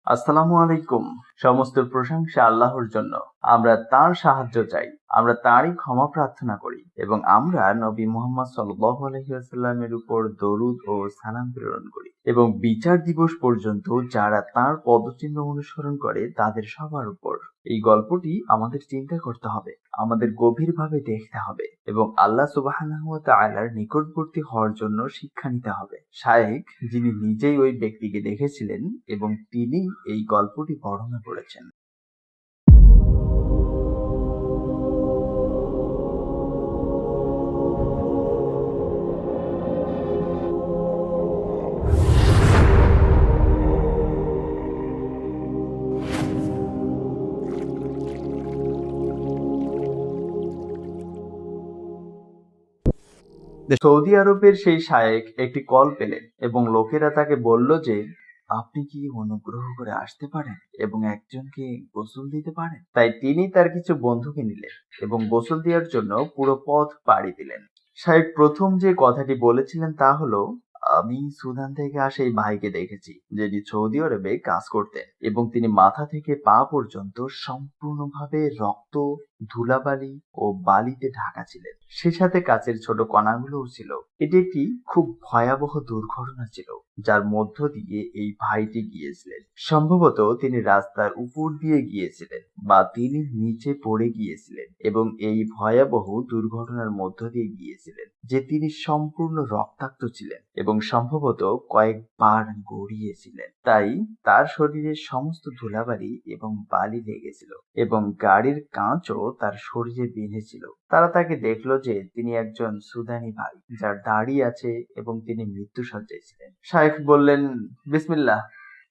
আসসালামু আলাইকুম। সমস্ত প্রশংসা আল্লাহর জন্য। আমরা তার সাহায্য চাই। আমরা তারই ক্ষমা প্রার্থনা করি এবং আমরা নবী মুহাম্মদ সাল্লাল্লাহু আলাইহি ওয়াসাল্লামের উপর দরুদ ও সালাম প্রেরণ করি এবং বিচার দিবস পর্যন্ত যারা তার পদচিহ্ন অনুসরণ করে তাদের সবার উপর। এই গল্পটি আমাদের চিন্তা করতে হবে, আমাদের গভীরভাবে দেখতে হবে এবং আল্লাহ সুবহানাহু ওয়া তাআলার নিকটবর্তী হওয়ার জন্য শিক্ষা নিতে হবে। শায়েখ, যিনি নিজেই ওই ব্যক্তিকে দেখেছিলেন এবং তিনি এই গল্পটি বর্ণনা করেছেন। সৌদি আরবের সেই শায়েখ একটি কল পেলেন এবং লোকেরা তাকে বলল যে, আপনি কি অনুগ্রহ করে আসতে পারেন এবং একজনকে গোসল দিতে পারেন? তাই তিনি তার কিছু বন্ধুকে নিলেন এবং গোসল দেওয়ার জন্য পুরো পথ পাড়ি দিলেন। শায়েখ প্রথম যে কথাটি বলেছিলেন তা হলো, আমি সুদান থেকে আসা এই ভাইকে দেখেছি যিনি সৌদি আরবে কাজ করতেন এবং তিনি মাথা থেকে পা পর্যন্ত সম্পূর্ণভাবে রক্ত, ধুলাবালি ও বালিতে ঢাকা ছিলেন। সে সাথে কাচের ছোট কণাগুলোও ছিল। এটি একটি খুব ভয়াবহ দুর্ঘটনা ছিল যার মধ্য দিয়ে এই ভাইটি গিয়েছিলেন। সম্ভবত তিনি রাস্তার উপর দিয়ে গিয়েছিলেন বা তিনি নিচে পড়ে গিয়েছিলেন এবং এই ভয়াবহ দুর্ঘটনার মধ্য দিয়ে গিয়েছিলেন যে তিনি সম্পূর্ণ রক্তাক্ত ছিলেন এবং সম্ভবত কয়েকবার গড়িয়েছিলেন। তাই তার শরীরের সমস্ত ধুলাবালি এবং বালি লেগেছিল এবং গাড়ির কাঁচও তার শরীরে বেঁধেছিল। তারা তাকে দেখলো যে তিনি একজন সুদানি ভাই যার দাড়ি আছে এবং তিনি মৃত্যুশয্যায় ছিলেন। শায়েখ বললেন, বিসমিল্লাহ,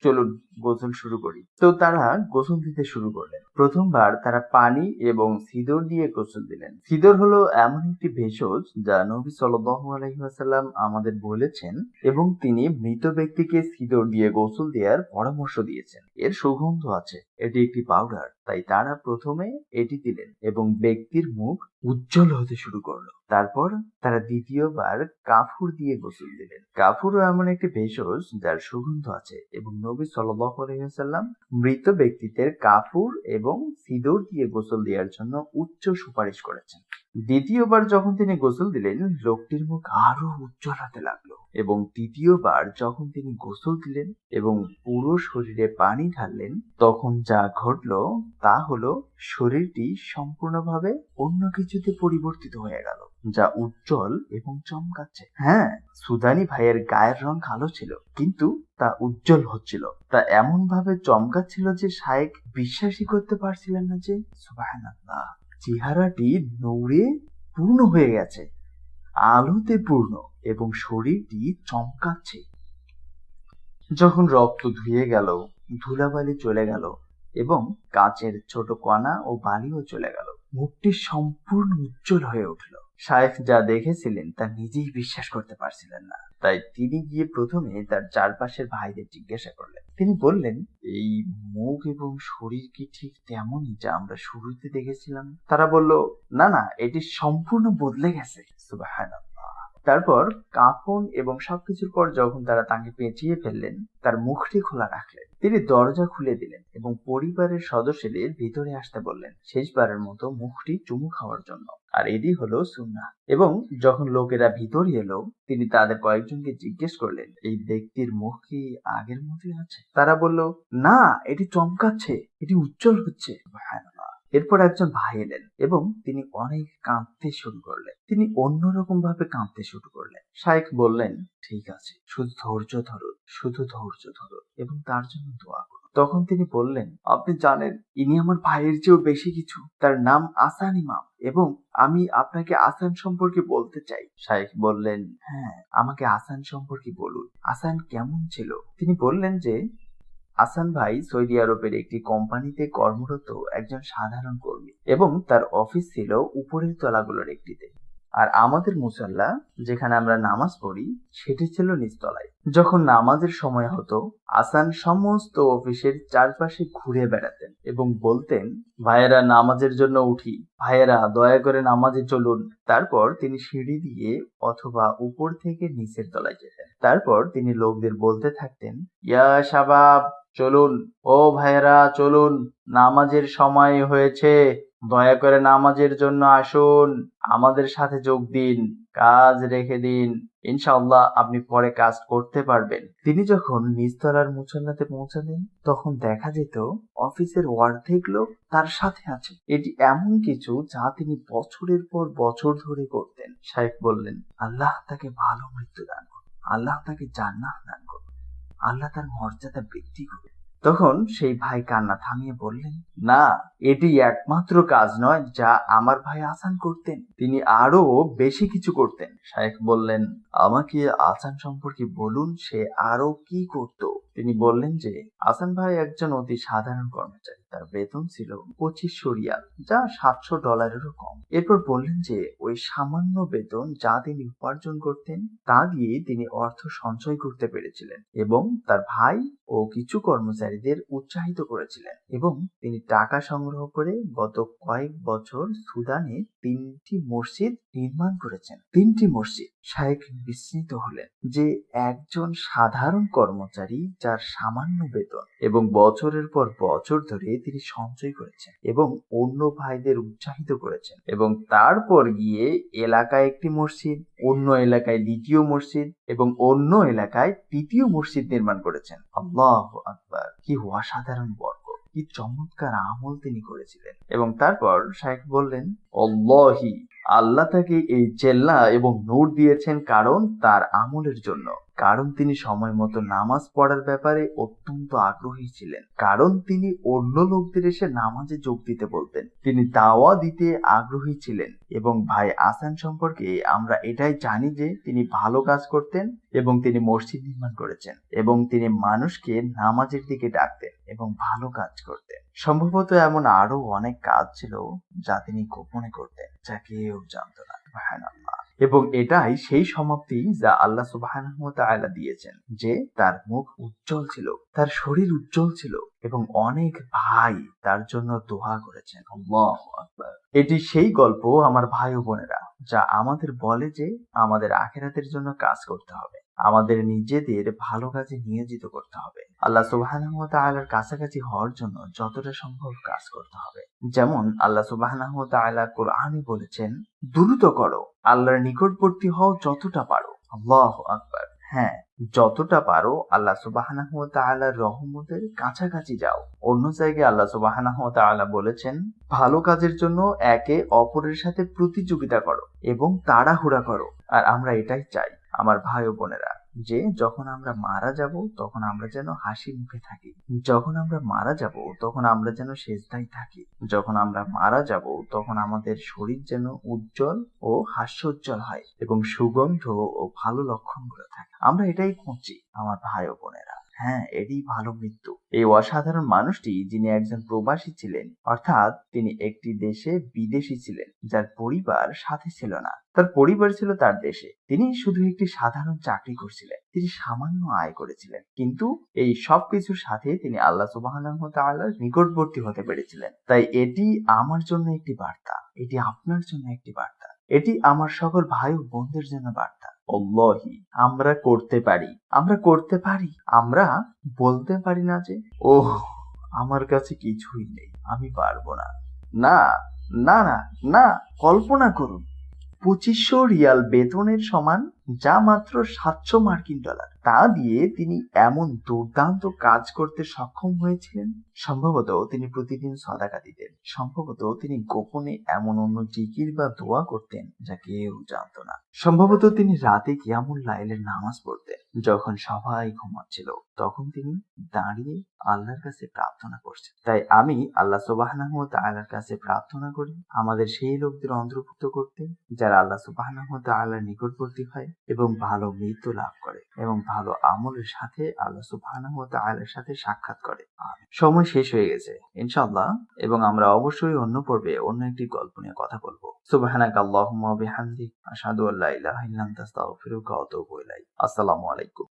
চলুন গোসল শুরু করি। তো তারা গোসল দিতে শুরু করলেন। প্রথমবার তারা পানি এবং সিদর দিয়ে গোসল দিলেন। সিদর হলো এমন একটি ভেষজ যা নবী সাল্লাল্লাহু আলাইহি ওয়াসাল্লাম আমাদের বলেছেন এবং তিনি মৃত ব্যক্তিকে সিদর দিয়ে গোসল দেওয়ার পরামর্শ দিয়েছেন। এর সুগন্ধ আছে, এটি একটি পাউডার, তাই তারা প্রথমে এটি দিলেন এবং ব্যক্তির মুখ উজ্জ্বল হতে শুরু করলো। তারপর তারা দ্বিতীয়বার কাফুর দিয়ে গোসল দিলেন। কাফুরও এমন একটি ভেষজ যার সুগন্ধ আছে এবং নবী সাল্লাল্লাহু আলাইহি ওয়াসাল্লাম মৃত ব্যক্তিদের কাফুর এবং সিদর দিয়ে গোসল দেওয়ার জন্য উচ্চ সুপারিশ করেছেন। দ্বিতীয়বার যখন তিনি গোসল দিলেন, লোকটির মুখ আরো উজ্জ্বল হতে লাগলো এবং তৃতীয়বার যখন তিনি গোসল দিলেন এবং পুরো শরীরে পানি ঢাললেন, তখন যা ঘটলো তা হলো শরীরটি সম্পূর্ণভাবে অন্য কিছুতে পরিবর্তিত হয়ে গেল যা উজ্জ্বল এবং চমকাচ্ছে। হ্যাঁ, সুদানি ভাইয়ের গায়ের রং কালো ছিল কিন্তু তা উজ্জ্বল হচ্ছিল, তা এমন ভাবে চমকাচ্ছিল যে শায়েখ বিশ্বাসই করতে পারছিলেন না যে সুবহানাল্লাহ, চেহারাটি নূরে পূর্ণ হয়ে গেছে, আলোতে পূর্ণ এবং শরীরটি চমকাচ্ছে। যখন রক্ত ধুয়ে গেল, ধুলাবালি চলে গেল এবং কাচের ছোট কণা ও বালিও চলে গেল, মুখটি সম্পূর্ণ উজ্জ্বল হয়ে উঠল। শায়েখ যা দেখেছিলেন তা নিজেই বিশ্বাস করতে পারছিলেন না, তাই তিনি গিয়ে প্রথমে তার চারপাশের ভাইদের জিজ্ঞাসা করলেন। তিনি বললেন, এই মুখ এবং শরীর কি ঠিক তেমনই যা আমরা শুরুতে দেখেছিলাম? তারা বলল, না না, এটি সম্পূর্ণ বদলে গেছে। সুবহানাল্লাহ। তারপর কাফন এবং সবকিছুর পর যখন তারা তাকে পেঁচিয়ে ফেললেন, তার মুখটি খোলা রাখলেন। তিনি দরজা খুলে দিলেন এবং পরিবারের সদস্যদের ভিতরে আসতে বললেন শেষবারের মতো মুখটি চুমু খাওয়ার জন্য। আর এটি হলো সুন্নাহ। এবং যখন লোকেরা ভিতরে এলো, তিনি তাদের কয়েকজনকে জিজ্ঞেস করলেন, এই ব্যক্তির মুখ কি আগের মতোই আছে? তারা বলল, না, এটি চমকাচ্ছে, এটি উজ্জ্বল হচ্ছে। এরপর একজন ভাই এলেন এবং তিনি অনেক কাঁদতে শুরু করলেন। তিনি অন্যরকম ভাবে কাঁদতে শুরু করলেন। শায়েখ বললেন, ঠিক আছে, শুধু ধৈর্য ধরুন, শুধু ধৈর্য ধরুন এবং তার জন্য দোয়া করুন। তখন তিনি বললেন, আপনি জানেন ইনি আমার ভাইয়ের চেয়েও বেশি কিছু। তার নাম আসান ইমাম এবং আমি আপনাকে আসান সম্পর্কে বলতে চাই। শায়েখ বললেন, হ্যাঁ, আমাকে আসান সম্পর্কে বলুন। আসান কেমন ছিল? তিনি বললেন যে হাসান ভাই সৌদি আরবের একটি কোম্পানিতে কর্মরত একজন সাধারণ কর্মী এবং তার অফিস ছিল উপরের তলাগুলোর একটিতে। আর আমাদের মুসাল্লা, যেখানে আমরা নামাজ পড়ি, সেটি ছিল নিচতলায়। যখন নামাজের সময় হতো, হাসান সমস্ত অফিসের চারপাশে ঘুরে বেড়াতেন এবং বলতেন, ভাইয়েরা নামাজের জন্য উঠি, ভাইয়েরা দয়া করে নামাজে চলুন। তারপর তিনি সিঁড়ি দিয়ে অথবা উপর থেকে নিচের তলায় যেতেন। তারপর তিনি লোকদের বলতে থাকতেন, ইয়া শাবাব, চলুন, ও ভাইয়েরা চলুন, নামাজের সময় হয়েছে, দয়া করে নামাজের জন্য আসুন, আমাদের সাথে যোগ দিন, কাজ রেখে দিন, ইনশাআল্লাহ আপনি পরে কাজ করতে পারবেন। তিনি যখন নিচতলার মুসল্লাতে পৌঁছালেন তখন দেখা যেত অফিসের অর্ধেক লোক তার সাথে আছে। এটি এমন কিছু যা তিনি বছরের পর বছর ধরে করতেন। শাইখ বললেন, আল্লাহ তাকে ভালো মৃত্যু দান করুন, আল্লাহ তাকে জান্নাত দান করুন, আল্লাহ তার মর্যাদা বৃদ্ধি করুন। তখন সেই ভাই কান্না থামিয়ে বললেন, না, এটি একমাত্র কাজ নয় যা আমার ভাই আসান করতেন, তিনি আরো বেশি কিছু করতেন। শাইখ বললেন, আমাকে আসান সম্পর্কে বলুন, সে আরো কি করত? তিনি বললেন যে আসান ভাই একজন অতি সাধারণ কর্মচারী, তার বেতন ছিল 2500 রিয়াল, যা $700-এরও কম। এরপর বললেন যে ওই সামান্য বেতন যা তিনি উপার্জন করতেন তা দিয়ে তিনি অর্থ সঞ্চয় করতে পেরেছিলেন এবং তার ভাই ও কিছু কর্মচারীদের উৎসাহিত করেছিলেন এবং তিনি টাকা সংগ্রহ করে গত কয়েক বছর সুদানে 3টি মসজিদ নির্মাণ করেছেন। 3টি মসজিদ। শাইখ বিস্মিত হলেন যে একজন সাধারণ কর্মচারী যার সামান্য বেতন এবং বছরের পর বছর ধরে তিনি সঞ্চয় করেছেন এবং অন্য ভাইদের উৎসাহিত করেছেন এবং তারপর গিয়ে এলাকায় একটি মসজিদ, অন্য এলাকায় দ্বিতীয় মসজিদ এবং অন্য এলাকায় তৃতীয় মসজিদ নির্মাণ করেছেন। আল্লাহু আকবার! কি অসাধারণ বর্ক, কি চমৎকার আমল তিনি করেছিলেন। এবং তারপর শাইখ বললেন, আল্লাহি, আল্লাহ তাকে এই চেল্লা এবং নূর দিয়েছেন কারণ তার আমলের জন্য, কারণ তিনি সময় মতো নামাজ পড়ার ব্যাপারে অত্যন্ত আগ্রহী ছিলেন, কারণ তিনি অন্য লোকদের এসে নামাজে যোগ দিতে বলতেন, তিনি দাওয়া দিতে আগ্রহী ছিলেন। এবং ভাই আসান সম্পর্কে আমরা এটাই জানি যে তিনি ভালো কাজ করতেন এবং তিনি মসজিদ নির্মাণ করেছেন এবং তিনি মানুষকে নামাজের দিকে ডাকতেন এবং ভালো কাজ করতেন। সম্ভবত এমন আরো অনেক কাজ ছিল যা তিনি গোপনে করতেন, যা কেউ জানত না। সুবহানাল্লাহ। এবং এটাই সেই সমাপ্তি যা আল্লাহ সুবহানাহু ওয়া তাআলা দিয়েছেন, যে তার মুখ উজ্জ্বল ছিল, তার শরীর উজ্জ্বল ছিল এবং অনেক ভাই তার জন্য দোয়া করেছেন। আল্লাহু আকবার। এটি সেই গল্প আমার ভাই ও বোনেরা, যা আমাদের বলে যে আমাদের আখিরাতের জন্য কাজ করতে হবে, আমাদের নিজেদের ভালো কাজে নিয়োজিত করতে হবে, আল্লাহ সুবহানাহু ওয়া তাআলার কাছাকাছি হওয়ার জন্য যতটা সম্ভব কাজ করতে হবে। যেমন আল্লাহ সুবহানাহু ওয়া তাআলা কোরআনে বলেছেন, দ্রুত করো, আল্লাহর নিকটবর্তী হও যতটা পারো। আল্লাহু আকবার। হ্যাঁ, যতটা পারো আল্লাহ সুবহানাহু ওয়া তাআলার রহমতের কাছাকাছি যাও। অন্য জায়গায় আল্লাহ সুবহানাহু ওয়া তাআলা বলেছেন, ভালো কাজের জন্য একে অপরের সাথে প্রতিযোগিতা করো এবং তাড়াহুড়া করো। আর আমরা এটাই চাই আমার ভাই ও বোনেরা, যে যখন আমরা মারা যাব তখন আমরা যেন হাসি মুখে থাকি, যখন আমরা মারা যাব তখন আমরা যেন সেজদায় থাকি, যখন আমরা মারা যাব তখন আমাদের শরীর যেন উজ্জ্বল ও হাস্যোজ্জ্বল হয় এবং সুগন্ধ ও ভালো লক্ষণগুলো থাকে। আমরা এটাই খুঁজছি আমার ভাই ও বোনেরা। হ্যাঁ, এটি ভালো মৃত্যু। এই অসাধারণ মানুষটি, যিনি একজন প্রবাসী ছিলেন, অর্থাৎ তিনি একটি দেশে বিদেশী ছিলেন যার পরিবার সাথে ছিল না, তার পরিবার ছিল তার দেশে, তিনি শুধু একটি সাধারণ চাকরি করছিলেন, তিনি সামান্য আয় করেছিলেন, কিন্তু এই সবকিছুর সাথে তিনি আল্লাহ সুবহানাহু ওয়া তাআলার নিকটবর্তী হতে পেরেছিলেন। তাই এটি আমার জন্য একটি বার্তা, এটি আপনার জন্য একটি বার্তা, এটি আমার সকল ভাই ও বোনদের জন্য বার্তা। আল্লাহি, আমরা করতে পারি, আমরা করতে পারি। আমরা বলতে পারি না যে ওহ, আমার কাছে কিছুই নেই, আমি পারবো না। না, না, না, না। কল্পনা করুন, 2500 রিয়াল বেতনের সমান, যা মাত্র $700 তা দিয়ে তিনি এমন দুর্দান্ত কাজ করতে সক্ষম হয়েছিলেন। সম্ভবত তিনি প্রতিদিন সাদাকা দিতেন, সম্ভবত তিনি গোপনে এমন অন্য জিকির বা দোয়া করতেন যা কেউ জানত না, সম্ভবত তিনি রাতে কিয়ামুল লাইলের নামাজ পড়তেন যখন সবাই ঘুমাচ্ছিল, তখন তিনি দাঁড়িয়ে আল্লাহর কাছে প্রার্থনা করছেন। তাই আমি আল্লাহ সুবহানাহু ওয়া তাআলার কাছে প্রার্থনা করি আমাদের সেই লোকদের অন্তর্ভুক্ত করতে যারা আল্লাহ সুবহানাহু ওয়া তাআলার নিকটবর্তী হয় এবং ভালো মৃত্যু লাভ করে এবং ভালো আমলের সাথে আল্লাহ সুবহানাহু ওয়া তাআলার সাথে সাক্ষাৎ করে। সময় শেষ হয়ে গেছে ইনশাআল্লাহ, এবং আমরা অবশ্যই অন্য পর্বে অন্য একটি গল্প নিয়ে কথা বলবো। সুবহানাকা আল্লাহুম্মা ওয়া বিহামদিক, আশহাদু আল্লা ইলাহা ইল্লা আনতা, আস্তাগফিরুকা ওয়া আতুবু ইলাইক। আসসালামু আলাইকুম।